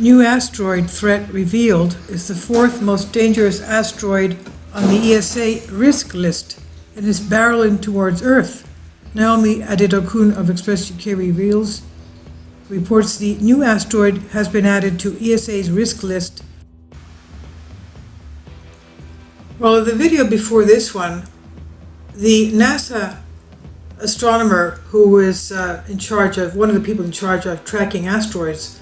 New asteroid threat revealed is the fourth most dangerous asteroid on the ESA risk list and is barreling towards Earth. Naomi Adedokun of Express UK reports the new asteroid has been added to ESA's risk list. Well, in the video before this one, the NASA astronomer who is one of the people in charge of tracking asteroids,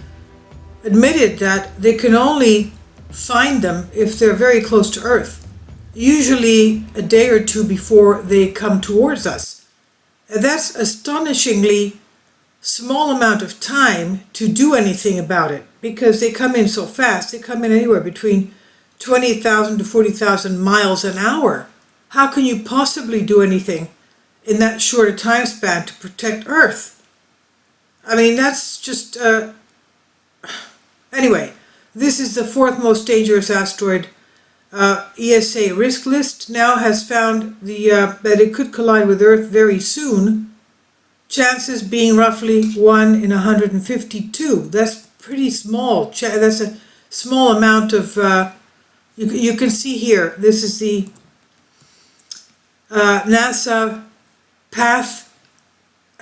admitted that they can only find them if they're very close to Earth, usually a day or two before they come towards us. And that's astonishingly small amount of time to do anything about it, because they come in so fast. They come in anywhere between 20,000 to 40,000 miles an hour. How can you possibly do anything in that short a time span to protect Earth? I mean, that's just... Anyway, this is the fourth most dangerous asteroid. ESA risk list now has found that it could collide with Earth very soon, chances being roughly 1 in 152. That's pretty small. That's a small amount of... You can see here, this is the NASA path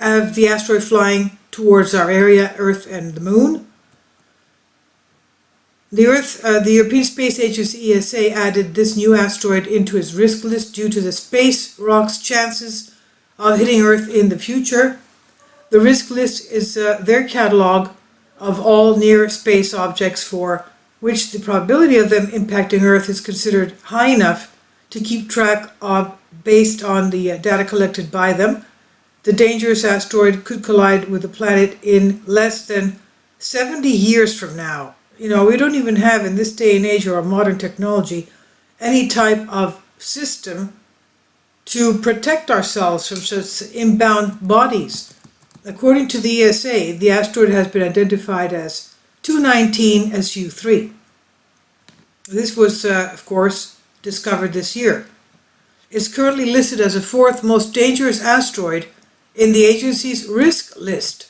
of the asteroid flying towards our area, Earth and the Moon. The European Space Agency ESA added this new asteroid into its risk list due to the space rock's chances of hitting Earth in the future. The risk list is their catalog of all near space objects for which the probability of them impacting Earth is considered high enough to keep track of based on the data collected by them. The dangerous asteroid could collide with the planet in less than 70 years from now. You know, we don't even have in this day and age or modern technology any type of system to protect ourselves from such inbound bodies. According to the ESA, the asteroid has been identified as 219 SU3. This was, of course, discovered this year. It's currently listed as the fourth most dangerous asteroid in the agency's risk list.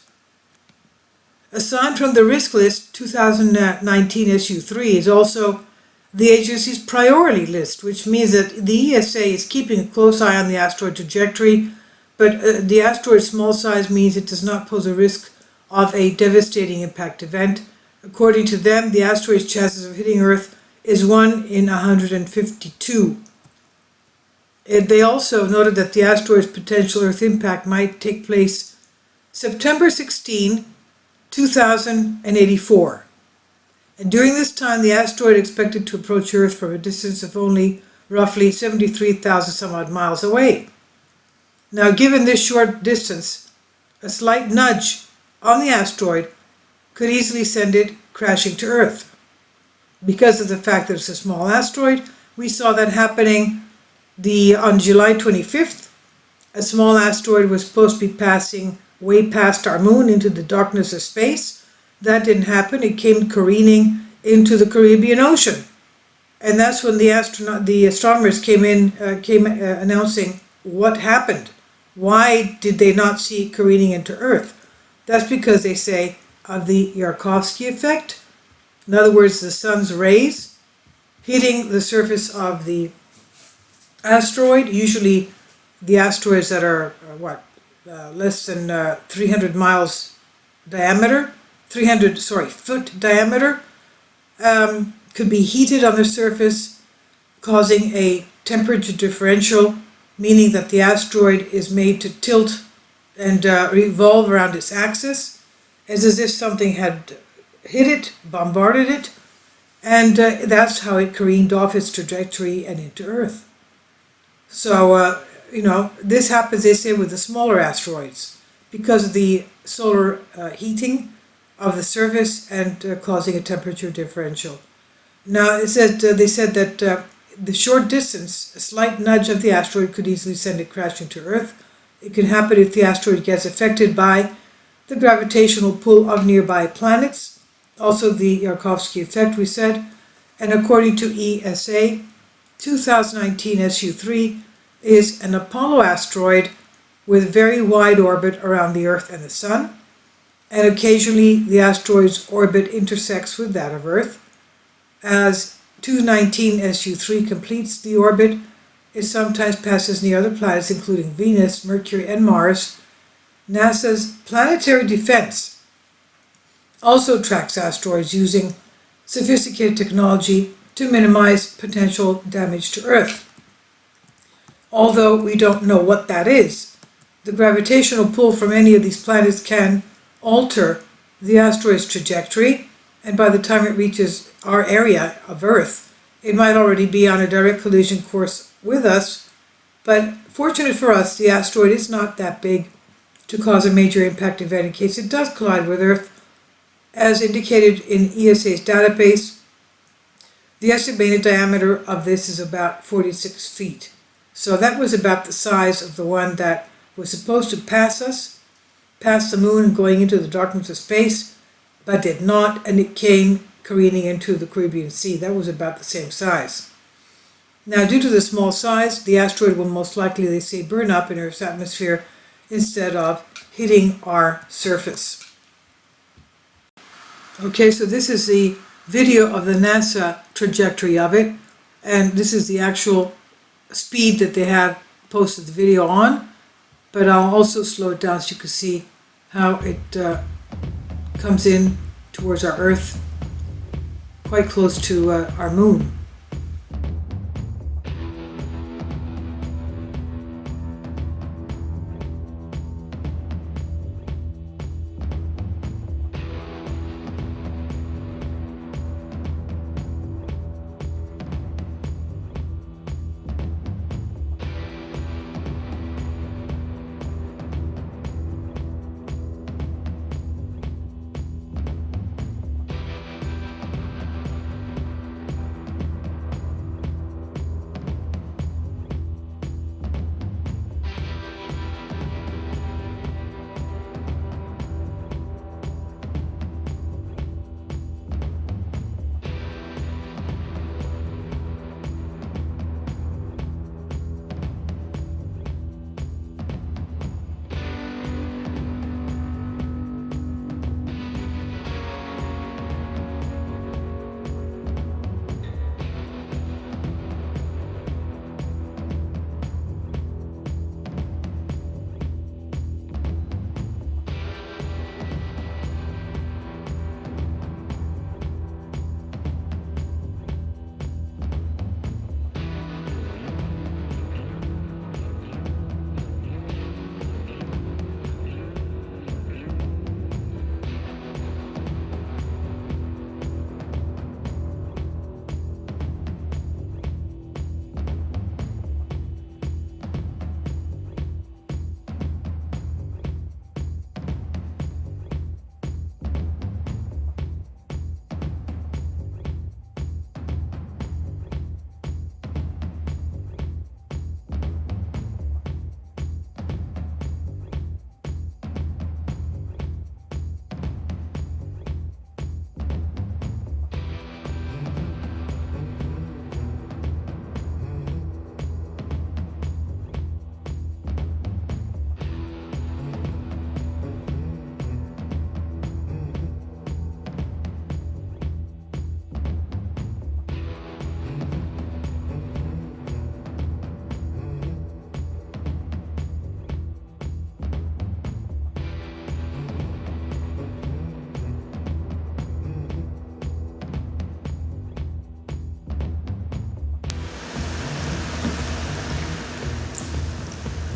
Aside from the risk list, 2019 SU3 is also the agency's priority list, which means that the ESA is keeping a close eye on the asteroid trajectory, but the asteroid's small size means it does not pose a risk of a devastating impact event. According to them, the asteroid's chances of hitting Earth is 1 in 152. They also noted that the asteroid's potential Earth impact might take place September 16, 2084. And during this time, the asteroid expected to approach Earth from a distance of only roughly 73,000 some odd miles away. Now, given this short distance, a slight nudge on the asteroid could easily send it crashing to Earth. Because of the fact that it's a small asteroid, we saw that happening on July 25th. A small asteroid was supposed to be passing way past our moon into the darkness of space. That didn't happen. It came careening into the Caribbean Ocean. And that's when the astronomers came announcing what happened. Why did they not see it careening into Earth? That's because they say of the Yarkovsky effect. In other words, the sun's rays hitting the surface of the asteroid, usually the asteroids that are less than 300 miles diameter, foot diameter, could be heated on the surface, causing a temperature differential, meaning that the asteroid is made to tilt and revolve around its axis, as if something had hit it, bombarded it, and that's how it careened off its trajectory and into Earth. So, this happens, they say, with the smaller asteroids because of the solar heating of the surface and causing a temperature differential. Now, they said that the short distance, a slight nudge of the asteroid could easily send it crashing to Earth. It can happen if the asteroid gets affected by the gravitational pull of nearby planets, also the Yarkovsky effect, we said. And according to ESA, 2019 SU3 is an Apollo asteroid with very wide orbit around the Earth and the Sun. and occasionally the asteroid's orbit intersects with that of Earth. As 219 SU3 completes the orbit, it sometimes passes near other planets including Venus, Mercury, and Mars. NASA's Planetary Defense also tracks asteroids using sophisticated technology to minimize potential damage to Earth. Although we don't know what that is, the gravitational pull from any of these planets can alter the asteroid's trajectory, and by the time it reaches our area of Earth, it might already be on a direct collision course with us. But fortunate for us, the asteroid is not that big to cause a major impact event in case it does collide with Earth. As indicated in ESA's database, the estimated diameter of this is about 46 feet. So that was about the size of the one that was supposed to pass us, past the moon and going into the darkness of space, but did not, and it came careening into the Caribbean Sea. That was about the same size. Now, due to the small size, the asteroid will most likely, they say, burn up in Earth's atmosphere instead of hitting our surface. Okay, so this is the video of the NASA trajectory of it, and this is the actual speed that they have posted the video on, but I'll also slow it down so you can see how it comes in towards our Earth, quite close to our moon.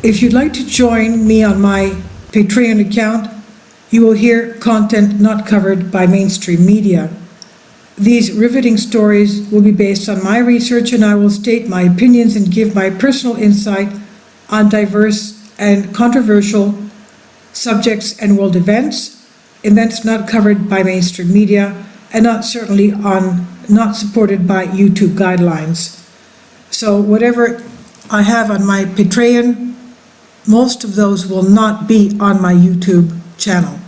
If you'd like to join me on my Patreon account, you will hear content not covered by mainstream media. These riveting stories will be based on my research, and I will state my opinions and give my personal insight on diverse and controversial subjects and world events not covered by mainstream media, and not supported by YouTube guidelines. So whatever I have on my Patreon, most of those will not be on my YouTube channel.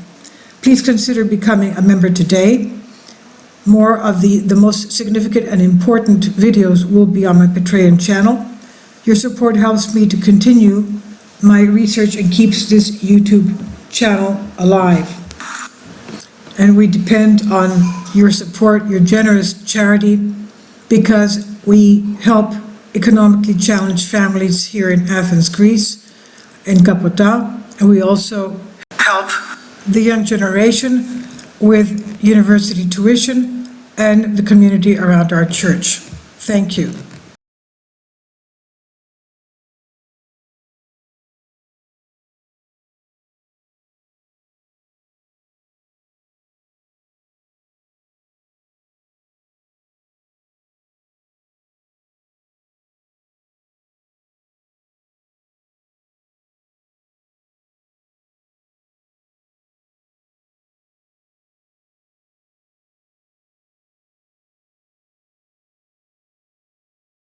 Please consider becoming a member today. More of the most significant and important videos will be on my Patreon channel. Your support helps me to continue my research and keeps this YouTube channel alive. and we depend on your support, your generous charity, because we help economically challenged families here in Athens, Greece, in Kapota, and we also help the young generation with university tuition and the community around our church. Thank you.